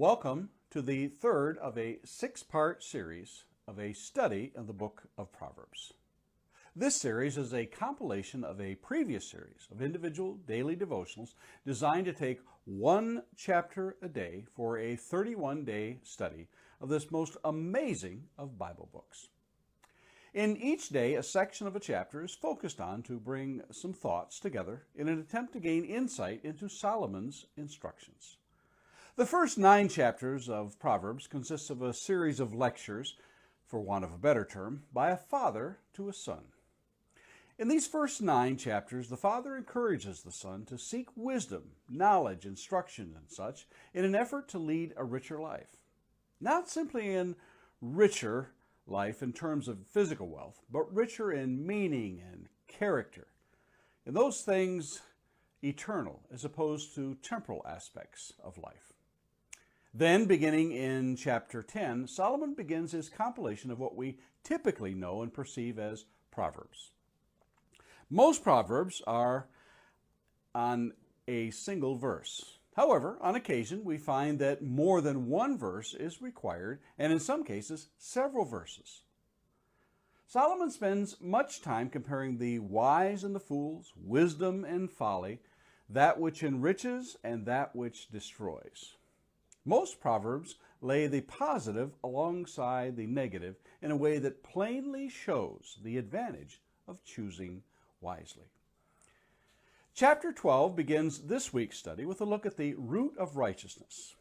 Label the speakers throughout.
Speaker 1: Welcome to the third of a six-part series of a study of the book of Proverbs. This series is a compilation of a previous series of individual daily devotionals designed to take one chapter a day for a 31-day study of this most amazing of Bible books. In each day, a section of a chapter is focused on to bring some thoughts together in an attempt to gain insight into Solomon's instructions. The first 9 chapters of Proverbs consist of a series of lectures, for want of a better term, by a father to a son. In these first 9 chapters, the father encourages the son to seek wisdom, knowledge, instruction, and such in an effort to lead a richer life. Not simply in richer life in terms of physical wealth, but richer in meaning and character. And those things eternal as opposed to temporal aspects of life. Then, beginning in chapter 10, Solomon begins his compilation of what we typically know and perceive as Proverbs. Most Proverbs are on a single verse. However, on occasion, we find that more than one verse is required, and in some cases, several verses. Solomon spends much time comparing the wise and the fools, wisdom and folly, that which enriches and that which destroys. Most Proverbs lay the positive alongside the negative in a way that plainly shows the advantage of choosing wisely. Chapter 12 begins this week's study with a look at the root of righteousness.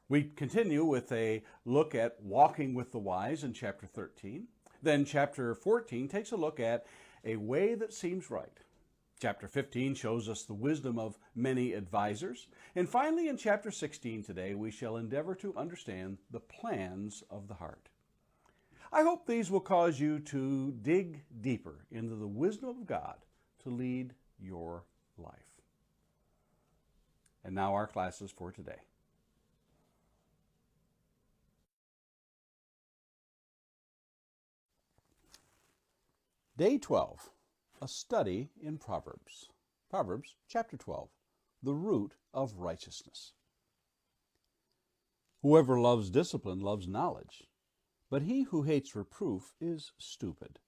Speaker 1: We continue with a look at walking with the wise in chapter 13. Then chapter 14 takes a look at a way that seems right. Chapter 15 shows us the wisdom of many advisors. And finally, in chapter 16 today, we shall endeavor to understand the plans of the heart. I hope these will cause you to dig deeper into the wisdom of God to lead your life. And now our classes for today. Day 12. A study in Proverbs. Proverbs chapter 12, the root of righteousness. Whoever loves discipline loves knowledge, but he who hates reproof is stupid.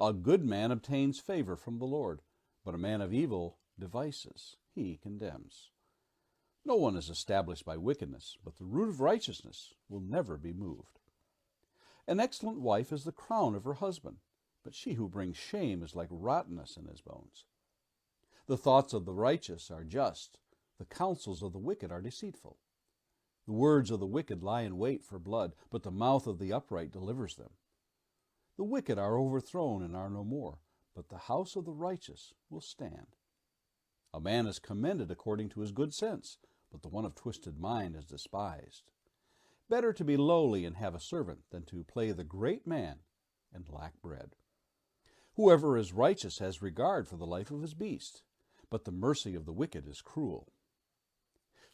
Speaker 1: A good man obtains favor from the Lord, but a man of evil devices he condemns. No one is established by wickedness, but the root of righteousness will never be moved. An excellent wife is the crown of her husband, but she who brings shame is like rottenness in his bones. The thoughts of the righteous are just, the counsels of the wicked are deceitful. The words of the wicked lie in wait for blood, but the mouth of the upright delivers them. The wicked are overthrown and are no more, but the house of the righteous will stand. A man is commended according to his good sense, but the one of twisted mind is despised. Better to be lowly and have a servant than to play the great man and lack bread. Whoever is righteous has regard for the life of his beast, but the mercy of the wicked is cruel.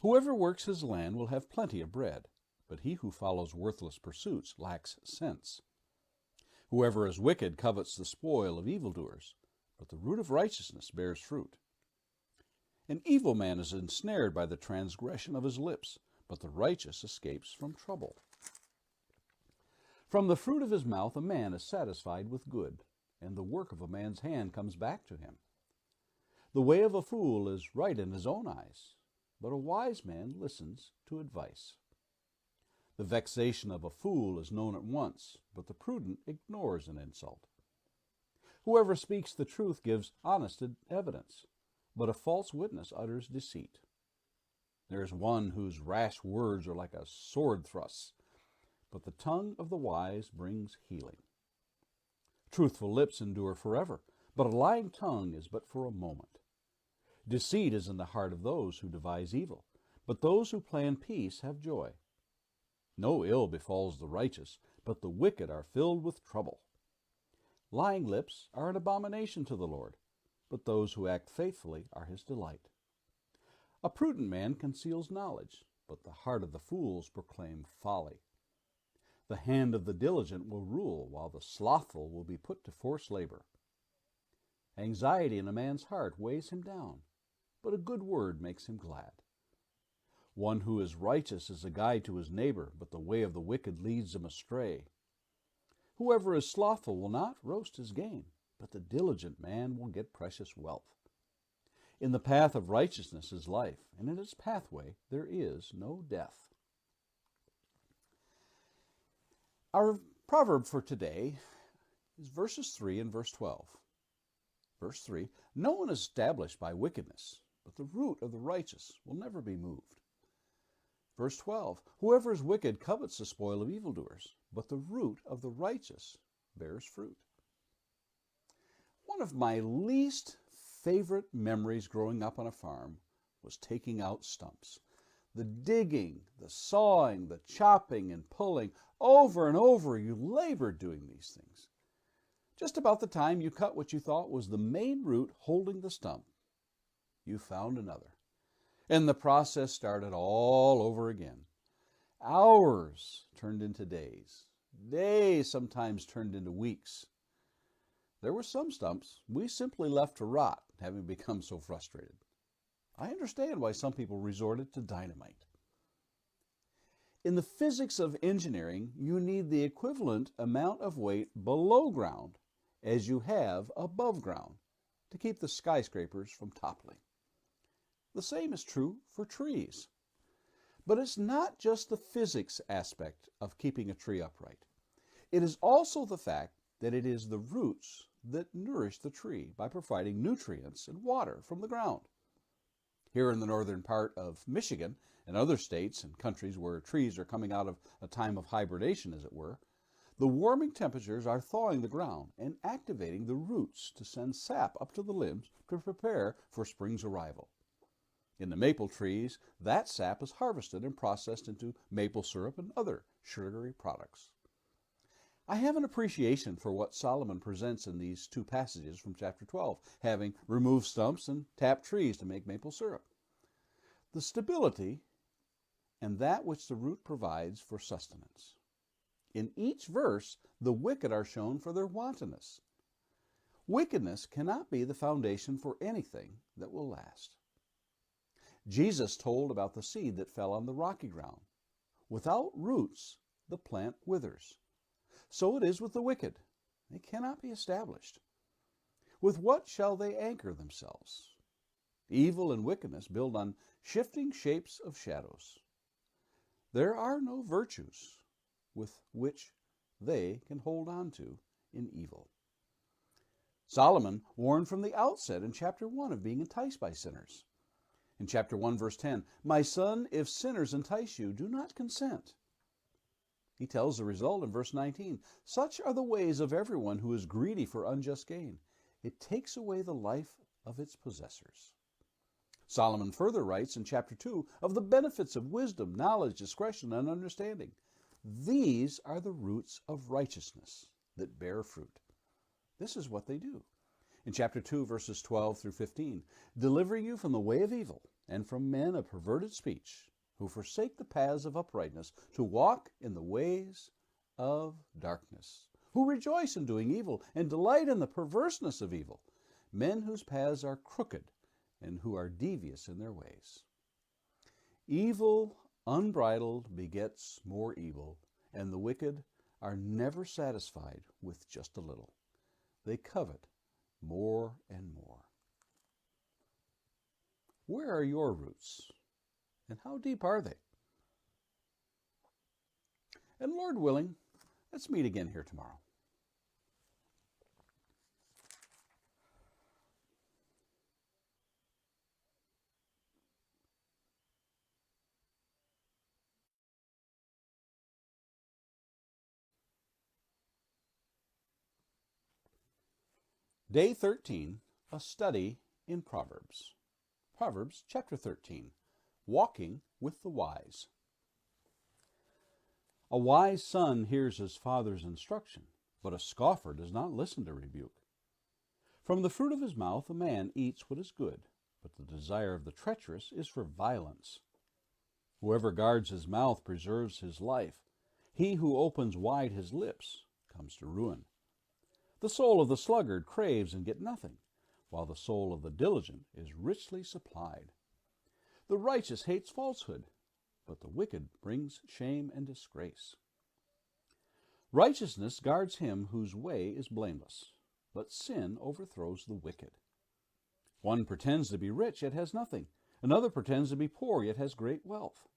Speaker 1: Whoever works his land will have plenty of bread, but he who follows worthless pursuits lacks sense. Whoever is wicked covets the spoil of evildoers, but the root of righteousness bears fruit. An evil man is ensnared by the transgression of his lips, but the righteous escapes from trouble. From the fruit of his mouth a man is satisfied with good, and the work of a man's hand comes back to him. The way of a fool is right in his own eyes, but a wise man listens to advice. The vexation of a fool is known at once, but the prudent ignores an insult. Whoever speaks the truth gives honest evidence, but a false witness utters deceit. There is one whose rash words are like a sword thrust, but the tongue of the wise brings healing. Truthful lips endure forever, but a lying tongue is but for a moment. Deceit is in the heart of those who devise evil, but those who plan peace have joy. No ill befalls the righteous, but the wicked are filled with trouble. Lying lips are an abomination to the Lord, but those who act faithfully are his delight. A prudent man conceals knowledge, but the heart of the fools proclaim folly. The hand of the diligent will rule, while the slothful will be put to forced labor. Anxiety in a man's heart weighs him down, but a good word makes him glad. One who is righteous is a guide to his neighbor, but the way of the wicked leads him astray. Whoever is slothful will not roast his game, but the diligent man will get precious wealth. In the path of righteousness is life, and in its pathway there is no death. Our proverb for today is verses 3 and verse 12. Verse 3, no one is established by wickedness, but the root of the righteous will never be moved. Verse 12, whoever is wicked covets the spoil of evildoers, but the root of the righteous bears fruit. One of my least favorite memories growing up on a farm was taking out stumps. The digging, the sawing, the chopping and pulling, over and over you labored doing these things. Just about the time you cut what you thought was the main root holding the stump, you found another. And the process started all over again. Hours turned into days. Days sometimes turned into weeks. There were some stumps we simply left to rot, having become so frustrated. I understand why some people resorted to dynamite. In the physics of engineering, you need the equivalent amount of weight below ground as you have above ground to keep the skyscrapers from toppling. The same is true for trees. But it's not just the physics aspect of keeping a tree upright. It is also the fact that it is the roots that nourish the tree by providing nutrients and water from the ground. Here in the northern part of Michigan and other states and countries where trees are coming out of a time of hibernation, as it were, the warming temperatures are thawing the ground and activating the roots to send sap up to the limbs to prepare for spring's arrival. In the maple trees, that sap is harvested and processed into maple syrup and other sugary products. I have an appreciation for what Solomon presents in these two passages from chapter 12, having removed stumps and tapped trees to make maple syrup. The stability and that which the root provides for sustenance. In each verse, the wicked are shown for their wantonness. Wickedness cannot be the foundation for anything that will last. Jesus told about the seed that fell on the rocky ground. Without roots, the plant withers. So it is with the wicked. They cannot be established. With what shall they anchor themselves? Evil and wickedness build on shifting shapes of shadows. There are no virtues with which they can hold on to in evil. Solomon warned from the outset in chapter 1 of being enticed by sinners. In chapter 1, verse 10, my son, if sinners entice you, do not consent. He tells the result in verse 19, such are the ways of everyone who is greedy for unjust gain. It takes away the life of its possessors. Solomon further writes in chapter 2 of the benefits of wisdom, knowledge, discretion, and understanding. These are the roots of righteousness that bear fruit. This is what they do. In chapter 2, verses 12 through 15, delivering you from the way of evil and from men of perverted speech, who forsake the paths of uprightness to walk in the ways of darkness, who rejoice in doing evil and delight in the perverseness of evil, men whose paths are crooked and who are devious in their ways. Evil unbridled begets more evil, and the wicked are never satisfied with just a little. They covet more and more. Where are your roots? And how deep are they? And Lord willing, let's meet again here tomorrow. Day 13, a study in Proverbs. Proverbs chapter 13, walking with the wise. A wise son hears his father's instruction, but a scoffer does not listen to rebuke. From the fruit of his mouth a man eats what is good, but the desire of the treacherous is for violence. Whoever guards his mouth preserves his life. He who opens wide his lips comes to ruin. The soul of the sluggard craves and gets nothing, while the soul of the diligent is richly supplied. The righteous hates falsehood, but the wicked brings shame and disgrace. Righteousness guards him whose way is blameless, but sin overthrows the wicked. One pretends to be rich, yet has nothing. Another pretends to be poor, yet has great wealth.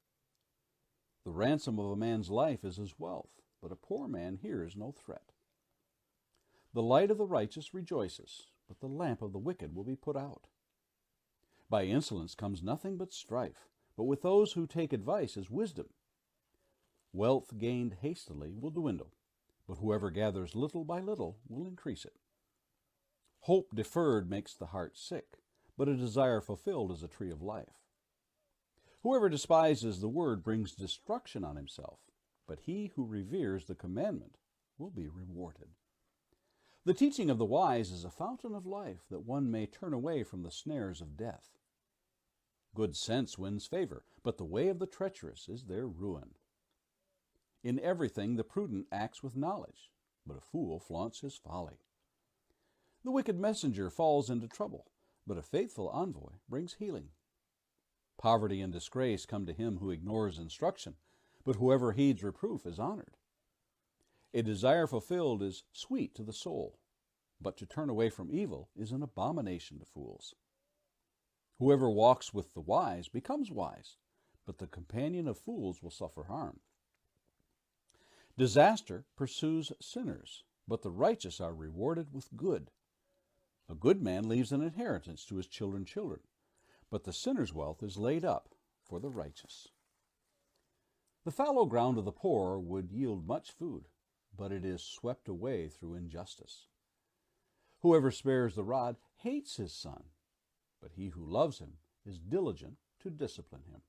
Speaker 1: The ransom of a man's life is his wealth, but a poor man hears no threat. The light of the righteous rejoices, but the lamp of the wicked will be put out. By insolence comes nothing but strife, but with those who take advice is wisdom. Wealth gained hastily will dwindle, but whoever gathers little by little will increase it. Hope deferred makes the heart sick, but a desire fulfilled is a tree of life. Whoever despises the word brings destruction on himself, but he who reveres the commandment will be rewarded. The teaching of the wise is a fountain of life, that one may turn away from the snares of death. Good sense wins favor, but the way of the treacherous is their ruin. In everything the prudent acts with knowledge, but a fool flaunts his folly. The wicked messenger falls into trouble, but a faithful envoy brings healing. Poverty and disgrace come to him who ignores instruction, but whoever heeds reproof is honored. A desire fulfilled is sweet to the soul, but to turn away from evil is an abomination to fools. Whoever walks with the wise becomes wise, but the companion of fools will suffer harm. Disaster pursues sinners, but the righteous are rewarded with good. A good man leaves an inheritance to his children's children, but the sinner's wealth is laid up for the righteous. The fallow ground of the poor would yield much food, but it is swept away through injustice. Whoever spares the rod hates his son, but he who loves him is diligent to discipline him.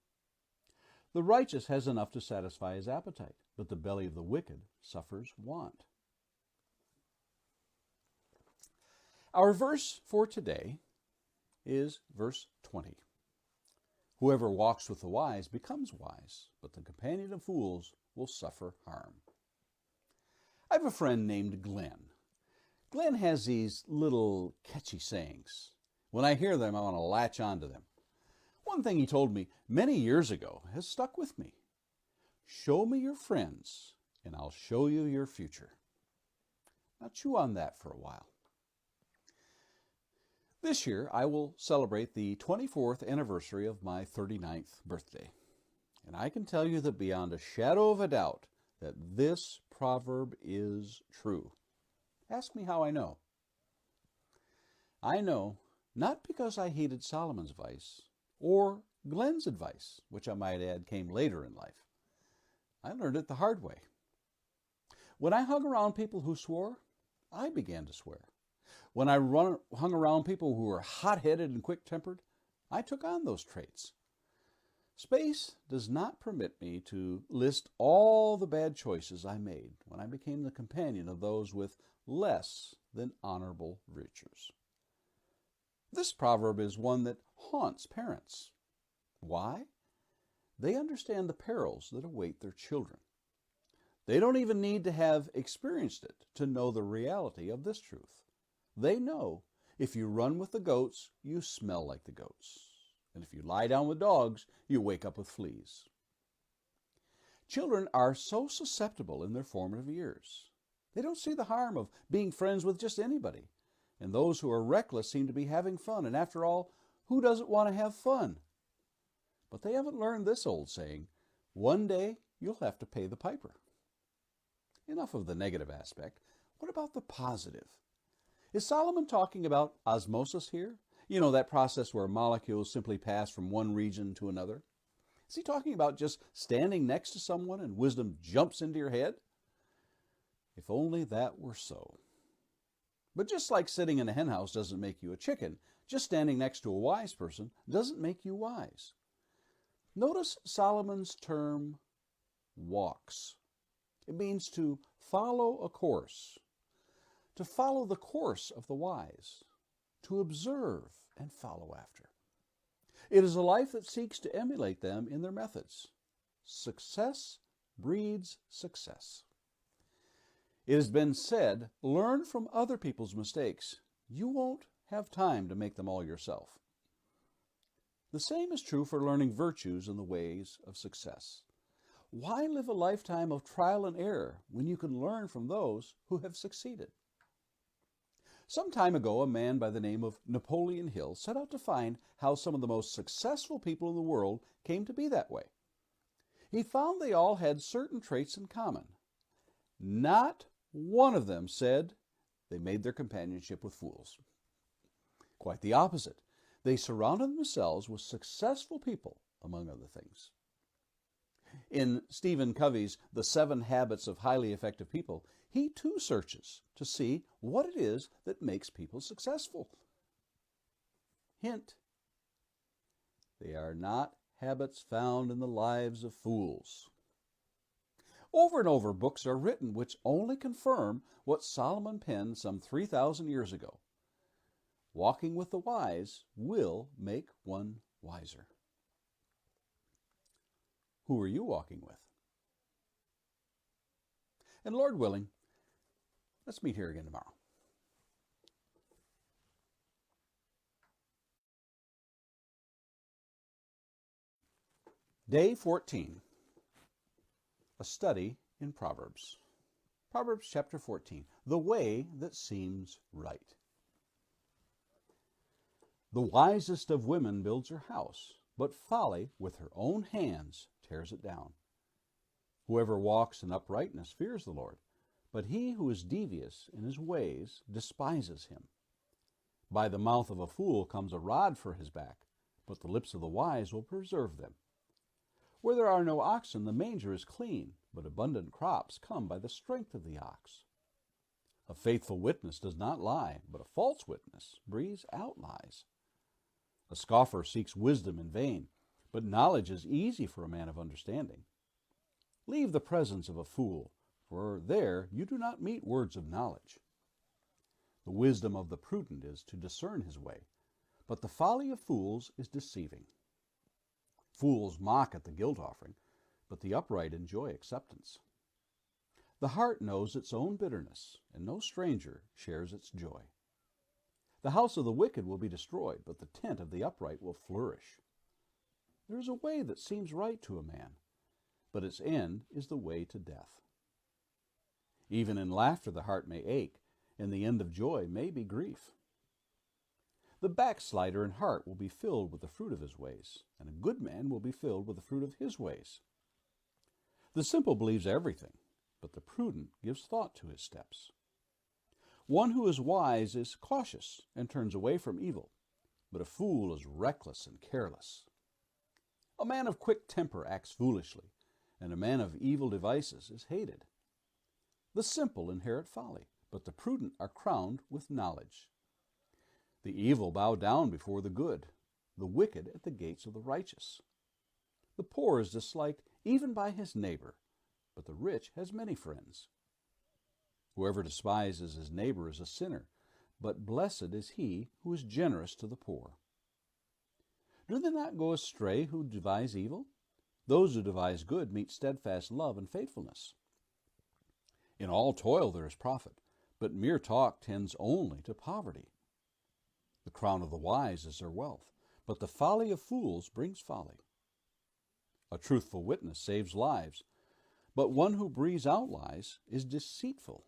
Speaker 1: The righteous has enough to satisfy his appetite, but the belly of the wicked suffers want. Our verse for today is verse 20. Whoever walks with the wise becomes wise, but the companion of fools will suffer harm. I have a friend named Glenn. Glenn has these little catchy sayings. When I hear them, I want to latch onto them. One thing he told me many years ago has stuck with me. Show me your friends, and I'll show you your future. Now chew on that for a while. This year, I will celebrate the 24th anniversary of my 39th birthday. And I can tell you that beyond a shadow of a doubt that this proverb is true. Ask me how I know. I know not because I heeded Solomon's advice or Glenn's advice, which I might add came later in life. I learned it the hard way. When I hung around people who swore, I began to swear. When I hung around people who were hot-headed and quick-tempered, I took on those traits. Space does not permit me to list all the bad choices I made when I became the companion of those with less than honorable virtues. This proverb is one that haunts parents. Why? They understand the perils that await their children. They don't even need to have experienced it to know the reality of this truth. They know if you run with the goats, you smell like the goats. And if you lie down with dogs, you wake up with fleas. Children are so susceptible in their formative years. They don't see the harm of being friends with just anybody. And those who are reckless seem to be having fun. And after all, who doesn't want to have fun? But they haven't learned this old saying, one day you'll have to pay the piper. Enough of the negative aspect. What about the positive? Is Solomon talking about osmosis here? You know, that process where molecules simply pass from one region to another? Is he talking about just standing next to someone and wisdom jumps into your head? If only that were so. But just like sitting in a henhouse doesn't make you a chicken, just standing next to a wise person doesn't make you wise. Notice Solomon's term, walks. It means to follow a course, to follow the course of the wise, to observe and follow after. It is a life that seeks to emulate them in their methods. Success breeds success. It has been said, learn from other people's mistakes. You won't have time to make them all yourself. The same is true for learning virtues and the ways of success. Why live a lifetime of trial and error when you can learn from those who have succeeded? Some time ago, a man by the name of Napoleon Hill set out to find how some of the most successful people in the world came to be that way. He found they all had certain traits in common. Not one of them said they made their companionship with fools. Quite the opposite. They surrounded themselves with successful people, among other things. In Stephen Covey's The 7 Habits of Highly Effective People, he too searches to see what it is that makes people successful. Hint: they are not habits found in the lives of fools. Over and over, books are written which only confirm what Solomon penned some 3,000 years ago. Walking with the wise will make one wiser. Who are you walking with? And Lord willing, let's meet here again tomorrow. Day 14, a study in Proverbs. Proverbs chapter 14, the way that seems right. The wisest of women builds her house, but folly with her own hands tears it down. Whoever walks in uprightness fears the Lord, but he who is devious in his ways despises him. By the mouth of a fool comes a rod for his back, but the lips of the wise will preserve them. Where there are no oxen, the manger is clean, but abundant crops come by the strength of the ox. A faithful witness does not lie, but a false witness breathes out lies. A scoffer seeks wisdom in vain, but knowledge is easy for a man of understanding. Leave the presence of a fool, for there you do not meet words of knowledge. The wisdom of the prudent is to discern his way, but the folly of fools is deceiving. Fools mock at the guilt offering, but the upright enjoy acceptance. The heart knows its own bitterness, and no stranger shares its joy. The house of the wicked will be destroyed, but the tent of the upright will flourish. There is a way that seems right to a man, but its end is the way to death. Even in laughter the heart may ache, and the end of joy may be grief. The backslider in heart will be filled with the fruit of his ways, and a good man will be filled with the fruit of his ways. The simple believes everything, but the prudent gives thought to his steps. One who is wise is cautious and turns away from evil, but a fool is reckless and careless. A man of quick temper acts foolishly, and a man of evil devices is hated. The simple inherit folly, but the prudent are crowned with knowledge. The evil bow down before the good, the wicked at the gates of the righteous. The poor is disliked even by his neighbor, but the rich has many friends. Whoever despises his neighbor is a sinner, but blessed is he who is generous to the poor. Do they not go astray who devise evil? Those who devise good meet steadfast love and faithfulness. In all toil there is profit, but mere talk tends only to poverty. The crown of the wise is their wealth, but the folly of fools brings folly. A truthful witness saves lives, but one who breathes out lies is deceitful.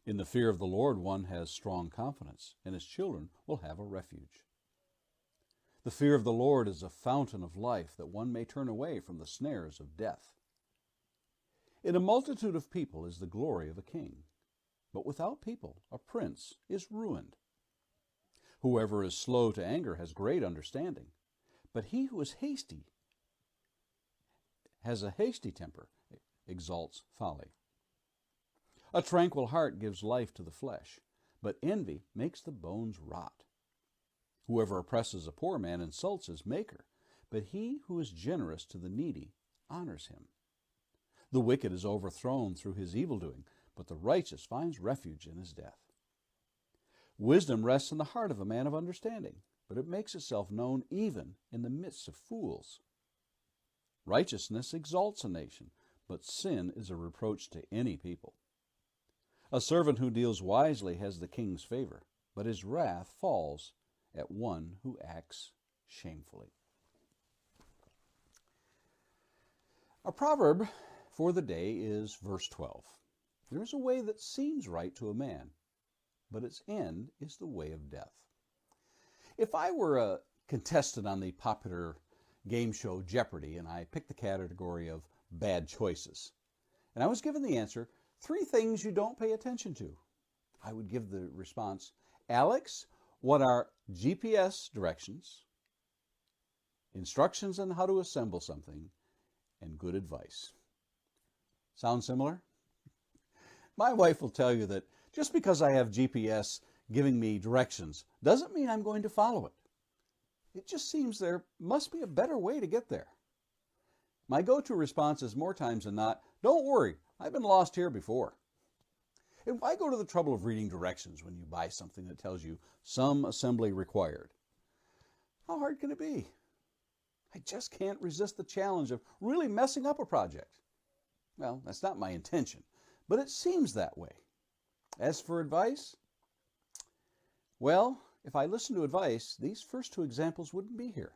Speaker 1: In the fear of the Lord one has strong confidence, and his children will have a refuge. The fear of the Lord is a fountain of life, that one may turn away from the snares of death. In a multitude of people is the glory of a king, but without people a prince is ruined. Whoever is slow to anger has great understanding, but he who is hasty has a hasty temper exalts folly. A tranquil heart gives life to the flesh, but envy makes the bones rot. Whoever oppresses a poor man insults his maker, but he who is generous to the needy honors him. The wicked is overthrown through his evil doing, but the righteous finds refuge in his death. Wisdom rests in the heart of a man of understanding, but it makes itself known even in the midst of fools. Righteousness exalts a nation, but sin is a reproach to any people. A servant who deals wisely has the king's favor, but his wrath falls at one who acts shamefully. Our proverb for the day is verse 12. There is a way that seems right to a man, but its end is the way of death. If I were a contestant on the popular game show Jeopardy and I picked the category of bad choices, and I was given the answer, 3 things you don't pay attention to, I would give the response, Alex, what are GPS directions, instructions on how to assemble something, and good advice? Sound similar? My wife will tell you that just because I have GPS giving me directions doesn't mean I'm going to follow it. It just seems there must be a better way to get there. My go-to response is more times than not, don't worry, I've been lost here before. And why go to the trouble of reading directions when you buy something that tells you some assembly required? How hard can it be? I just can't resist the challenge of really messing up a project. Well, that's not my intention, but it seems that way. As for advice, well, if I listened to advice, these first 2 examples wouldn't be here.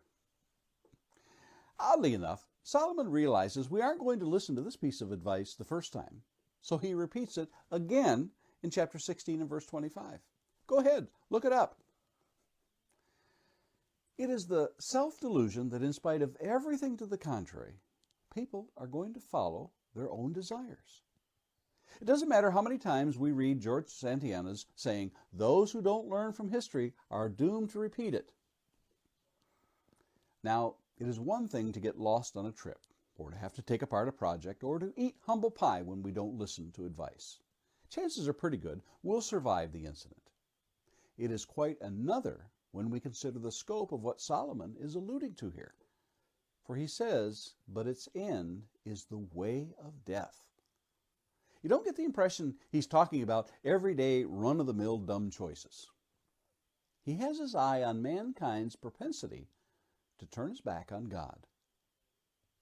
Speaker 1: Oddly enough, Solomon realizes we aren't going to listen to this piece of advice the first time, so he repeats it again in chapter 16 and verse 25. Go ahead, look it up. It is the self-delusion that in spite of everything to the contrary, people are going to follow their own desires. It doesn't matter how many times we read George Santayana's saying, those who don't learn from history are doomed to repeat it. Now, it is one thing to get lost on a trip, or to have to take apart a project, or to eat humble pie when we don't listen to advice. Chances are pretty good we'll survive the incident. It is quite another when we consider the scope of what Solomon is alluding to here. For he says, but its end is the way of death. You don't get the impression he's talking about everyday run-of-the-mill dumb choices. He has his eye on mankind's propensity to turn his back on God.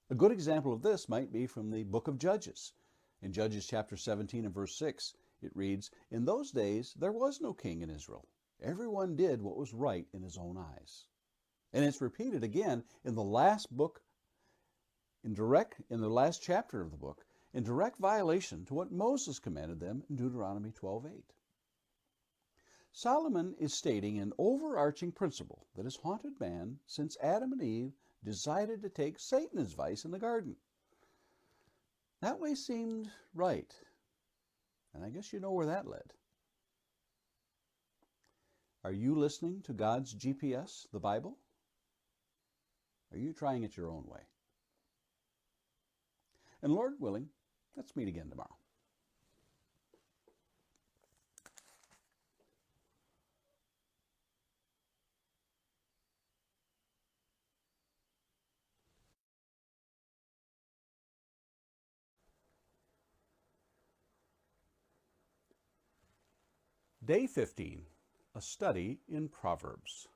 Speaker 1: A good example of this might be from the book of Judges. In Judges chapter 17 and verse 6, it reads, in those days there was no king in Israel. Everyone did what was right in his own eyes. And it's repeated again in the last book, in the last chapter of the book, in direct violation to what Moses commanded them in Deuteronomy 12:8. Solomon is stating an overarching principle that has haunted man since Adam and Eve decided to take Satan's advice in the garden. That way seemed right, and I guess you know where that led. Are you listening to God's GPS, the Bible? Are you trying it your own way? And Lord willing, let's meet again tomorrow. Day 15, a study in Proverbs.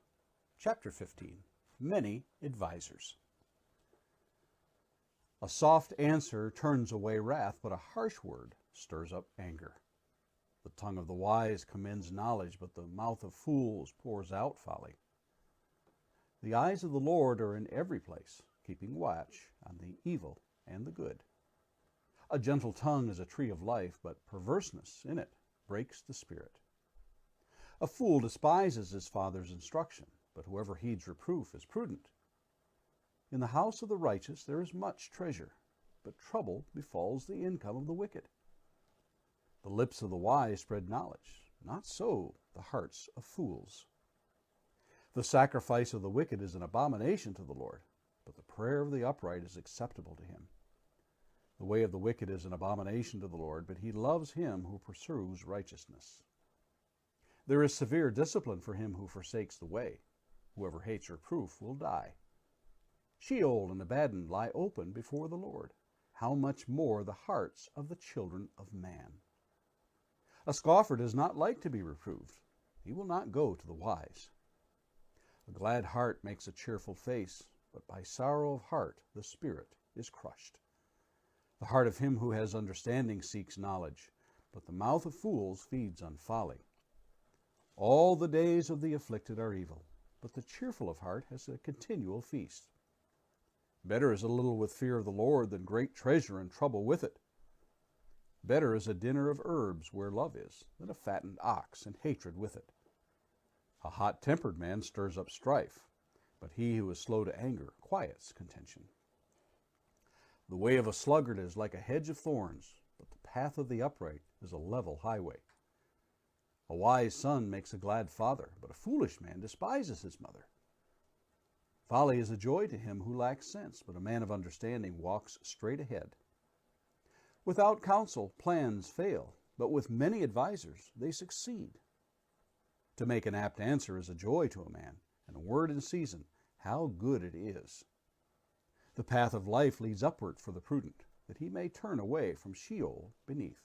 Speaker 1: Chapter 15, many advisors. A soft answer turns away wrath, but a harsh word stirs up anger. The tongue of the wise commends knowledge, but the mouth of fools pours out folly. The eyes of the Lord are in every place, keeping watch on the evil and the good. A gentle tongue is a tree of life, but perverseness in it breaks the spirit. A fool despises his father's instruction, but whoever heeds reproof is prudent. In the house of the righteous there is much treasure, but trouble befalls the income of the wicked. The lips of the wise spread knowledge, not so the hearts of fools. The sacrifice of the wicked is an abomination to the Lord, but the prayer of the upright is acceptable to him. The way of the wicked is an abomination to the Lord, but he loves him who pursues righteousness. There is severe discipline for him who forsakes the way. Whoever hates reproof will die. Sheol and Abaddon lie open before the Lord. How much more the hearts of the children of man? A scoffer does not like to be reproved. He will not go to the wise. A glad heart makes a cheerful face, but by sorrow of heart the spirit is crushed. The heart of him who has understanding seeks knowledge, but the mouth of fools feeds on folly. All the days of the afflicted are evil, but the cheerful of heart has a continual feast. Better is a little with fear of the Lord than great treasure and trouble with it. Better is a dinner of herbs where love is, than a fattened ox and hatred with it. A hot-tempered man stirs up strife, but he who is slow to anger quiets contention. The way of a sluggard is like a hedge of thorns, but the path of the upright is a level highway. A wise son makes a glad father, but a foolish man despises his mother. Folly is a joy to him who lacks sense, but a man of understanding walks straight ahead. Without counsel, plans fail, but with many advisers, they succeed. To make an apt answer is a joy to a man, and a word in season, how good it is. The path of life leads upward for the prudent, that he may turn away from Sheol beneath.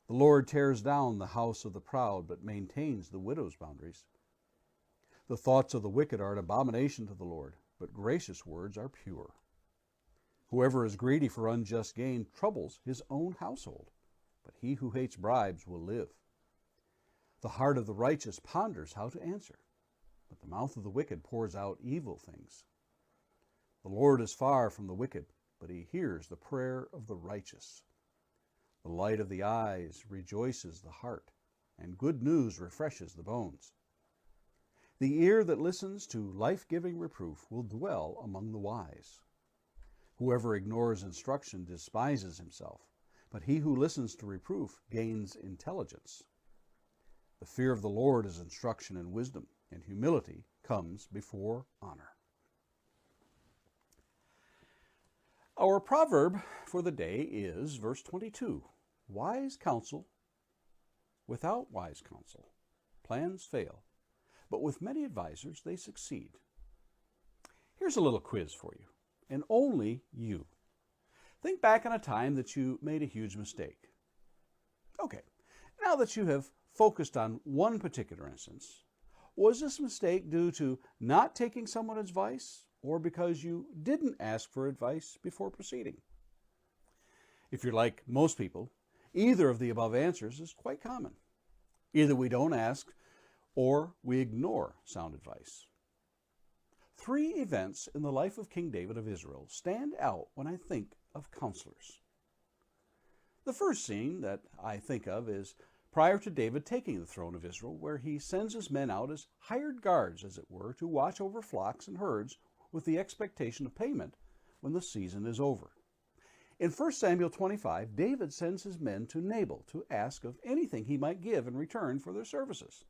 Speaker 1: The Lord tears down the house of the proud, but maintains the widow's boundaries. The thoughts of the wicked are an abomination to the Lord, but gracious words are pure. Whoever is greedy for unjust gain troubles his own household, but he who hates bribes will live. The heart of the righteous ponders how to answer, but the mouth of the wicked pours out evil things. The Lord is far from the wicked, but he hears the prayer of the righteous. The light of the eyes rejoices the heart, and good news refreshes the bones. The ear that listens to life-giving reproof will dwell among the wise. Whoever ignores instruction despises himself, but he who listens to reproof gains intelligence. The fear of the Lord is instruction and wisdom, and humility comes before honor. Our proverb for the day is verse 22. Wise counsel, without wise counsel, plans fail, but with many advisers they succeed. Here's a little quiz for you, and only you. Think back on a time that you made a huge mistake. Okay, now that you have focused on one particular instance, was this mistake due to not taking someone's advice or because you didn't ask for advice before proceeding? If you're like most people, either of the above answers is quite common. Either we don't ask or we ignore sound advice. 3 events in the life of King David of Israel stand out when I think of counselors. The first scene that I think of is prior to David taking the throne of Israel, where he sends his men out as hired guards, as it were, to watch over flocks and herds with the expectation of payment when the season is over. In 1 Samuel 25, David sends his men to Nabal to ask of anything he might give in return for their services.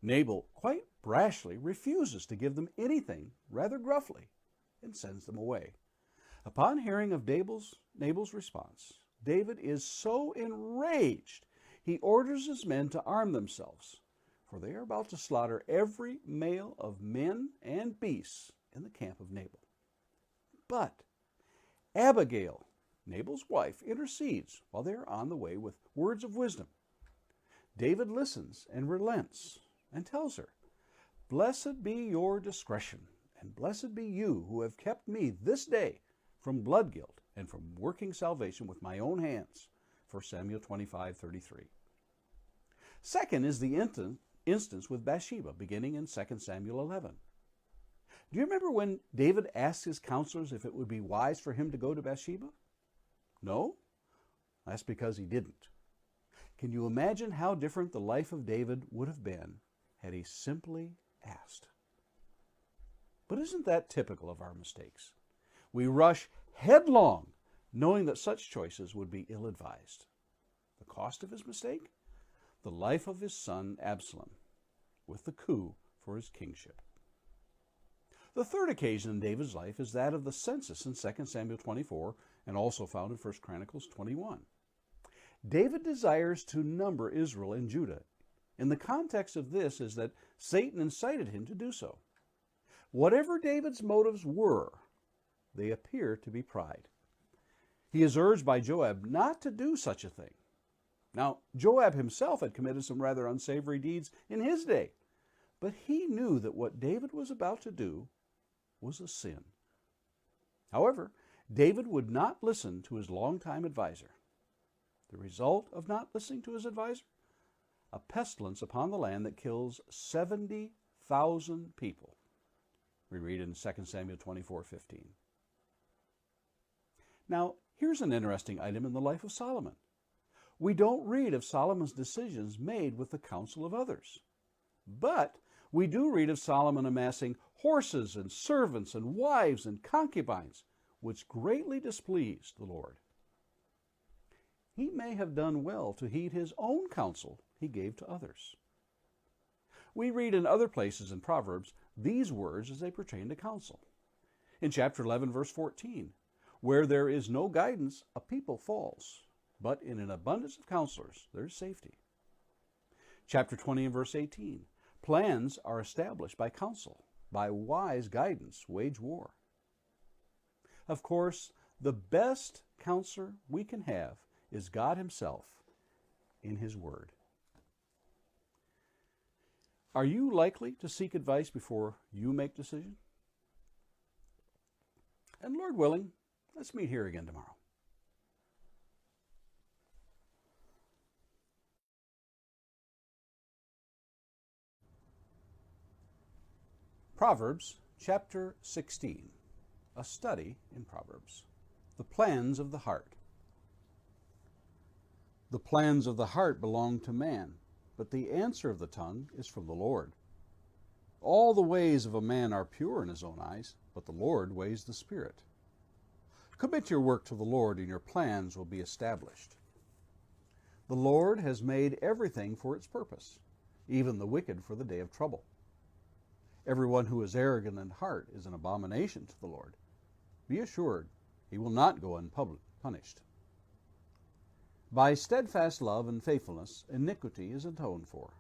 Speaker 1: Nabal quite brashly refuses to give them anything, rather gruffly, and sends them away. Upon hearing of Nabal's response, David is so enraged he orders his men to arm themselves, for they are about to slaughter every male of men and beasts in the camp of Nabal. But Abigail, Nabal's wife, intercedes while they are on the way with words of wisdom. David listens and relents and tells her, "Blessed be your discretion, and blessed be you who have kept me this day from blood guilt and from working salvation with my own hands." 1 Samuel 25:33. Second is the instance with Bathsheba, beginning in 2 Samuel 11. Do you remember when David asked his counselors if it would be wise for him to go to Bathsheba? No? That's because he didn't. Can you imagine how different the life of David would have been had he simply asked? But isn't that typical of our mistakes? We rush headlong, knowing that such choices would be ill-advised. The cost of his mistake? The life of his son Absalom, with the coup for his kingship. The third occasion in David's life is that of the census in 2 Samuel 24 and also found in 1 Chronicles 21. David desires to number Israel and Judah. And the context of this is that Satan incited him to do so. Whatever David's motives were, they appear to be pride. He is urged by Joab not to do such a thing. Now, Joab himself had committed some rather unsavory deeds in his day, but he knew that what David was about to do was a sin. However, David would not listen to his longtime advisor. The result of not listening to his advisor? A pestilence upon the land that kills 70,000 1,000 people. We read in 2 Samuel 24:15. Now, here's an interesting item in the life of Solomon. We don't read of Solomon's decisions made with the counsel of others. But we do read of Solomon amassing horses and servants and wives and concubines, which greatly displeased the Lord. He may have done well to heed his own counsel he gave to others. We read in other places in Proverbs these words as they pertain to counsel. In chapter 11, verse 14, where there is no guidance, a people falls, but in an abundance of counselors there is safety. Chapter 20 and verse 18, plans are established by counsel. By wise guidance, wage war. Of course, the best counselor we can have is God Himself in His Word. Are you likely to seek advice before you make decisions? And Lord willing, let's meet here again tomorrow. Proverbs chapter 16, a study in Proverbs. The plans of the heart. The plans of the heart belong to man, but the answer of the tongue is from the Lord. All the ways of a man are pure in his own eyes, but the Lord weighs the spirit. Commit your work to the Lord, and your plans will be established. The Lord has made everything for its purpose, even the wicked for the day of trouble. Everyone who is arrogant in heart is an abomination to the Lord. Be assured, He will not go unpunished. By steadfast love and faithfulness, iniquity is atoned for,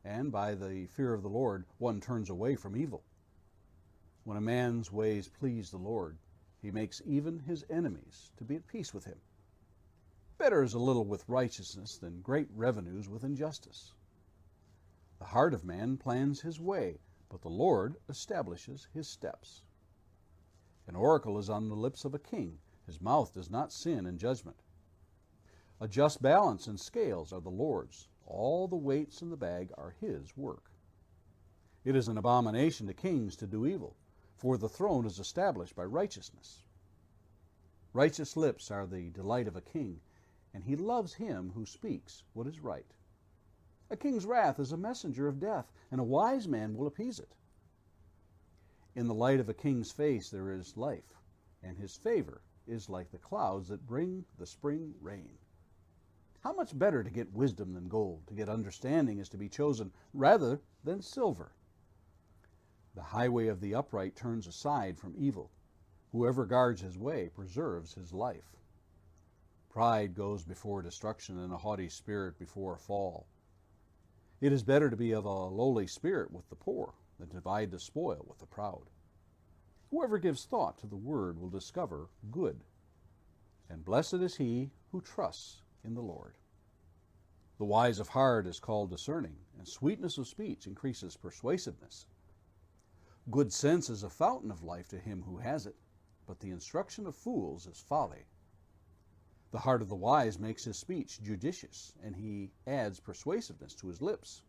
Speaker 1: and by the fear of the Lord one turns away from evil. When a man's ways please the Lord, He makes even his enemies to be at peace with him. Better is a little with righteousness than great revenues with injustice. The heart of man plans his way, but the Lord establishes his steps. An oracle is on the lips of a king. His mouth does not sin in judgment. A just balance and scales are the Lord's. All the weights in the bag are His work. It is an abomination to kings to do evil, for the throne is established by righteousness. Righteous lips are the delight of a king, and he loves him who speaks what is right. A king's wrath is a messenger of death, and a wise man will appease it. In the light of a king's face there is life, and his favor is like the clouds that bring the spring rain. How much better to get wisdom than gold, to get understanding is to be chosen rather than silver. The highway of the upright turns aside from evil. Whoever guards his way preserves his life. Pride goes before destruction, and a haughty spirit before a fall. It is better to be of a lowly spirit with the poor than to divide the spoil with the proud. Whoever gives thought to the word will discover good, and blessed is he who trusts in the Lord. The wise of heart is called discerning, and sweetness of speech increases persuasiveness. Good sense is a fountain of life to him who has it, but the instruction of fools is folly. The heart of the wise makes his speech judicious, and he adds persuasiveness to his lips.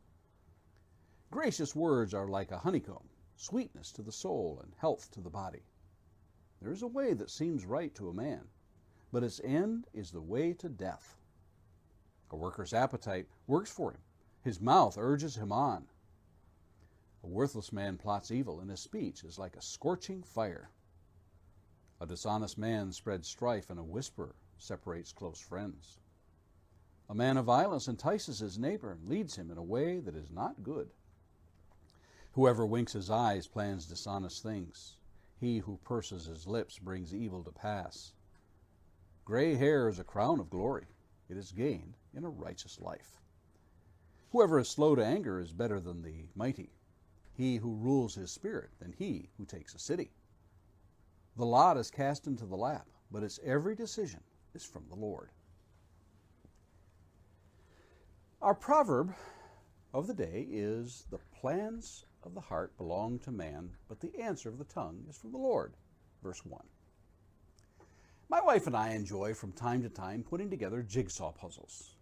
Speaker 1: Gracious words are like a honeycomb, sweetness to the soul and health to the body. There is a way that seems right to a man, but its end is the way to death. A worker's appetite works for him. His mouth urges him on. A worthless man plots evil, and his speech is like a scorching fire. A dishonest man spreads strife, and a whisperer separates close friends. A man of violence entices his neighbor and leads him in a way that is not good. Whoever winks his eyes plans dishonest things. He who purses his lips brings evil to pass. Gray hair is a crown of glory. It is gained in a righteous life. Whoever is slow to anger is better than the mighty. He who rules his spirit than he who takes a city. The lot is cast into the lap, but its every decision is from the Lord. Our proverb of the day is, the plans of the heart belong to man, but the answer of the tongue is from the Lord. Verse 1. My wife and I enjoy from time to time putting together jigsaw puzzles.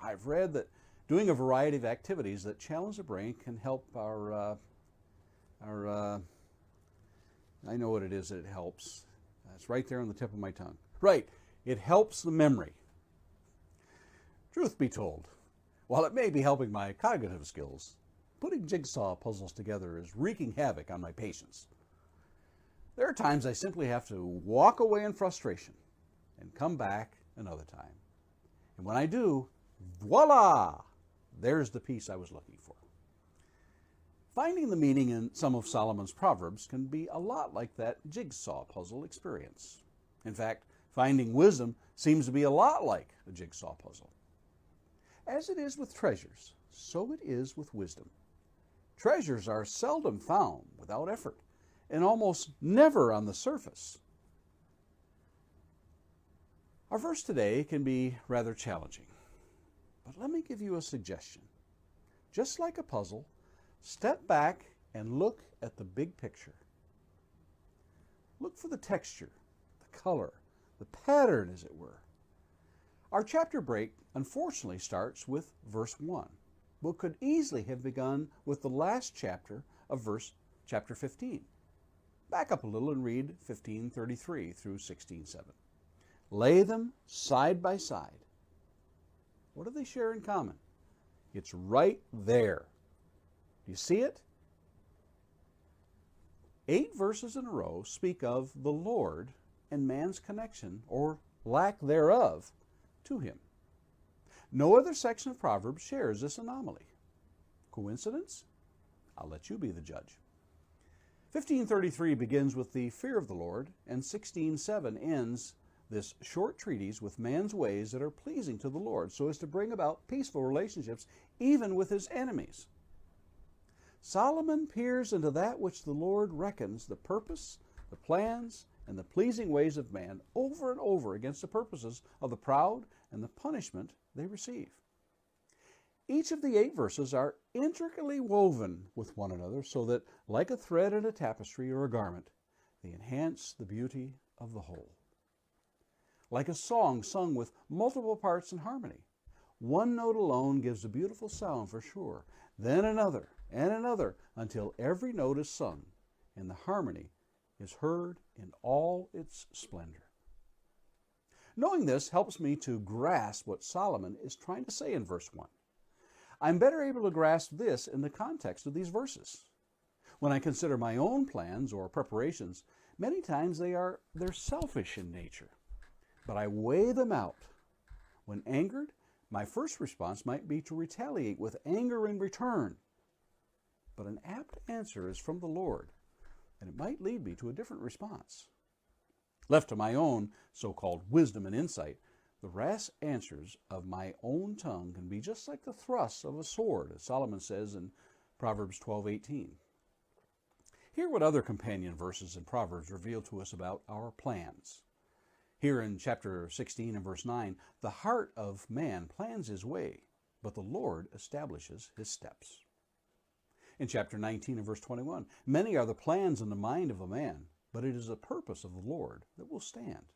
Speaker 1: I've read that doing a variety of activities that challenge the brain can help our Or, I know what it is that it helps. It's right there on the tip of my tongue. Right, it helps the memory. Truth be told, while it may be helping my cognitive skills, putting jigsaw puzzles together is wreaking havoc on my patience. There are times I simply have to walk away in frustration and come back another time. And when I do, voila! There's the peace I was looking for. Finding the meaning in some of Solomon's Proverbs can be a lot like that jigsaw puzzle experience. In fact, finding wisdom seems to be a lot like a jigsaw puzzle. As it is with treasures, so it is with wisdom. Treasures are seldom found without effort and almost never on the surface. Our verse today can be rather challenging, but let me give you a suggestion. Just like a puzzle, step back and look at the big picture. Look for the texture, the color, the pattern, as it were. Our chapter break, unfortunately, starts with verse 1, but could easily have begun with the last chapter of chapter 15. Back up a little and read 15:33 through 16:7. Lay them side by side. What do they share in common? It's right there. Do you see it? 8 verses in a row speak of the Lord and man's connection, or lack thereof, to him. No other section of Proverbs shares this anomaly. Coincidence? I'll let you be the judge. 15:33 begins with the fear of the Lord, and 16:7 ends this short treatise with man's ways that are pleasing to the Lord, so as to bring about peaceful relationships even with his enemies. Solomon peers into that which the Lord reckons the purpose, the plans, and the pleasing ways of man over and over against the purposes of the proud and the punishment they receive. Each of the 8 verses are intricately woven with one another so that, like a thread in a tapestry or a garment, they enhance the beauty of the whole. Like a song sung with multiple parts in harmony, one note alone gives a beautiful sound for sure, then another and another until every note is sung and the harmony is heard in all its splendor. Knowing this helps me to grasp what Solomon is trying to say in verse 1. I'm better able to grasp this in the context of these verses. When I consider my own plans or preparations, many times they're selfish in nature, but I weigh them out. When angered, my first response might be to retaliate with anger in return. But an apt answer is from the Lord, and it might lead me to a different response. Left to my own so-called wisdom and insight, the rash answers of my own tongue can be just like the thrusts of a sword, as Solomon says in Proverbs 12:18. Hear what other companion verses in Proverbs reveal to us about our plans. Here in chapter 16 and verse 9, the heart of man plans his way, but the Lord establishes his steps. In chapter 19 and verse 21, many are the plans in the mind of a man, but it is the purpose of the Lord that will stand.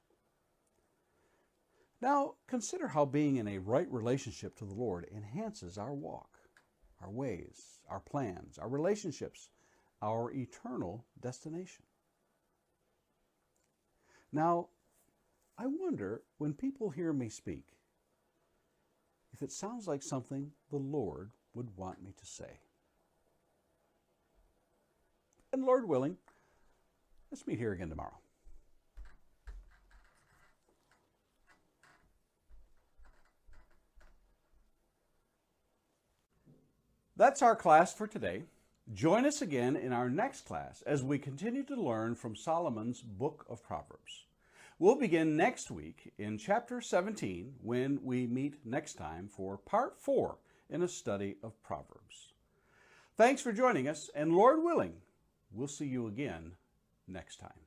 Speaker 1: Now, consider how being in a right relationship to the Lord enhances our walk, our ways, our plans, our relationships, our eternal destination. Now, I wonder, when people hear me speak, if it sounds like something the Lord would want me to say. And Lord willing, let's meet here again tomorrow. That's our class for today. Join us again in our next class as we continue to learn from Solomon's book of Proverbs. We'll begin next week in chapter 17 when we meet next time for part 4 in a study of Proverbs. Thanks for joining us, and Lord willing, we'll see you again next time.